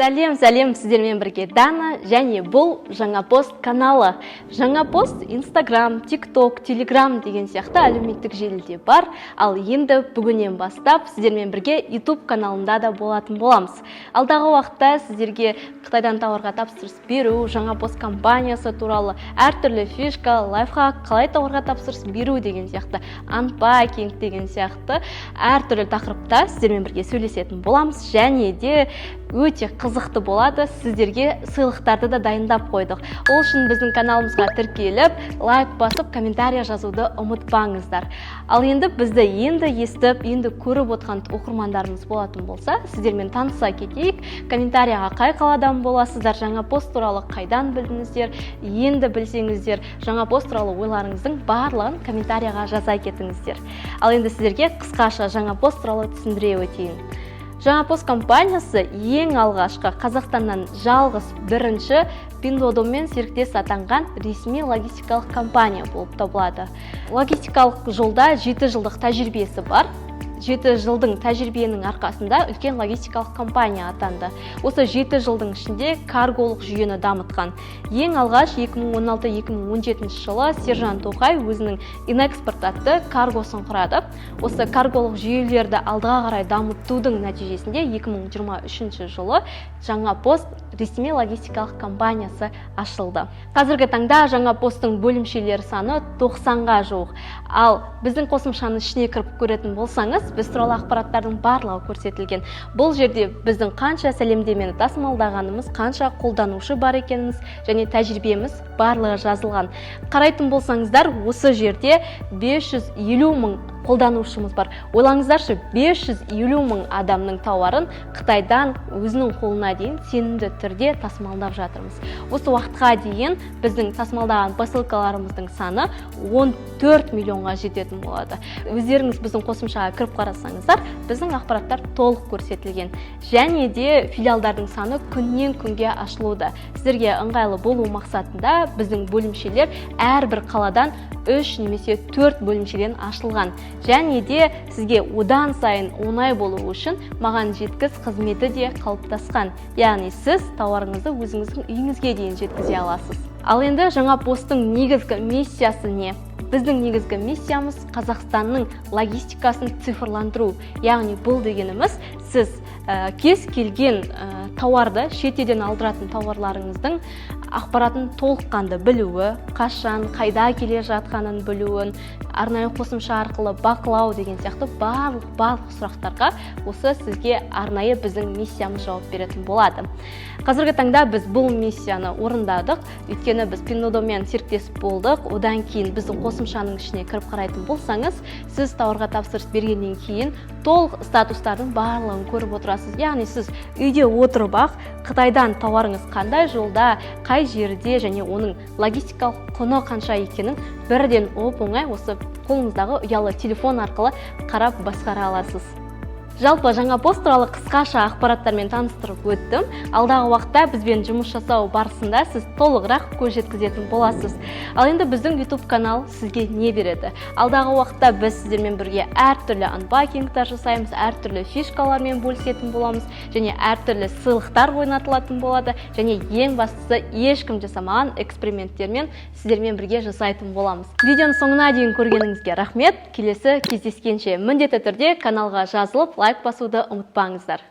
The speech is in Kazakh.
Сәлем, сіздермен бірге Дана, және бұл Жаңа пост каналы. Жаңа пост Instagram, TikTok, Telegram деген сияқты әлеуметтік желіде бар, ал енді бүгіннен бастап сіздермен бірге YouTube каналында да болатын боламыз. Алдағы уақытта сіздерге Қытайдан тауарға тапсырыс беру, Жаңа пост компаниясы туралы әртүрлі фишка, лайфхак, қалай тауарға тапсырыс беру деген сияқты, анпакинг деген сияқты әртүрлі тақырыпта сіздермен бірге сөйлесетін боламыз, және де өте қызықты болады. Сіздерге сыйлықтарды да дайындап қойдық. Ол үшін біздің каналымызға тіркеліп, лайк басып, комментария жазуды ұмытпаңыздар. Ал енді бізді естіп, көріп отқан оқырмандарымыз болатын болса, сіздермен таныса кетейік. Комментарияға қай қаладан боласыздар, жаңа пост туралы қайдан білдіңіздер, енді білсеңіздер, жаңа пост туралы ойларыңыздың барлығын комментарияға жаза кетіңіздер. Ал енді сіздерге қысқаша жаңа пост туралы түсіндіре өтейін. Жаңа пост компаниясы ең алғашқы Қазақстаннан жалғыз бірінші Pinduoduoмен серіктес атанған ресми логистикалық компания болып табылады. Логистикалық жолда 7 жылдық тәжірибесі бар. 7 жылдың тәжірибенің арқасында үлкен логистикалық компания атанды. Осы 7 жылдың ішінде карголық жүйені дамытқан. Ең алғаш 2016-2017 жылы Сержан Тоқай өзінің Инэкспорт атты каргосын құрады. Осы карголық жүйелерді алдыға қарай дамытудың нәтижесінде 2023 жылы Жаңа пост ресми логистикалық компаниясы ашылды. Қазіргі таңда Жаңа посттың бөлімшелер саны 90-ға жуық. Ал біздің қосымшаның ішіне кіріп көретін болсаңыз, біз туралы ақпараттардың барлығы көрсетілген. Бұл жерде біздің қанша сәлемдемені тасымалдағанымыз, қанша қолданушы бар екеніміз және тәжірибеміз барлығы жазылған. Қарайтын болсаңыздар, осы жерде 550 мың қолданушымыз бар. Ойлаңыздаршы, 550 мың адамның тауарын Қытайдан өзінің қолына дейін сенімді түрде тасымалдап жатырмыз. Осы уақытқа дейін біздің тасымалдаған посылкаларымыздың саны 14 миллионға жететін болады. Өздеріңіз біздің қосымшаға кіріп қарасаңыздар, біздің ақпараттар толық көрсетілген. Және де филиалдардың саны күннен күнге ашылуда. Сіздерге ыңғайлы болу мақсатында біздің бөлімшелер әрбір қаладан 3 немесе 4 бөлімшеден ашылған. Және де сізге одан сайын оңай болу үшін маған жеткіз қызметі де қалыптасқан. Яғни сіз тауарыңызды өзіңіздің үйіңізге дейін жеткізе аласыз. Ал енді жаңа посттың негізгі миссиясы не? Біздің негізгі миссиямыз Қазақстанның логистикасын цифрландыру. Яғни бұл дегеніміз, сіз кез келген тауарды, шетелден алдыратын тауарларыңыздың ақпаратын толыққанды білуі, қашан, қайда келе жатқанын білуін, арнайы қосымша арқылы бақылау деген сияқты барлық сұрақтарға осы сізге арнайы біздің миссиямыз жауап беретін болады. Қазіргі таңда біз бұл миссияны орындадық, өйткені біз Pinduoduoмен серіктес болдық. Одан кейін біздің қосымшаның ішіне кіріп қарайтын болсаңыз, сіз тауарға тапсырыс бергеннен кейін толық статустардың барлығын көріп отырасыз. Яғни сіз үйде отырып ақ Қытайдан тауарыңыз қандай жолда, қай жерде және оның логистикалық құны қанша екенін бірден оп-оңай осы қолыңыздағы ұялы телефон арқылы қарап басқара аласыз. Жалпы жаңа пост туралы қысқаша ақпараттармен таныстырып өттім. Алдағы уақытта бізбен жұмыс жасау барысында сіз толығырақ көз жеткізетін боласыз. Ал енді біздің YouTube канал сізге не береді? Алдағы уақытта біз сіздермен бірге әртүрлі анпакингтар жасаймыз, әртүрлі фишкалармен бөлісетін боламыз, және әртүрлі сыйлықтар ойнатылатын болады, және ең бастысы ешкім жасамаған эксперименттермен сіздермен бірге жасайтын боламыз. Видеоның соңына дейін көргеніңізге рахмет. Келесі кездескенше міндетті түрде каналға жазылып, лайк басуды ұмытпаңыздар.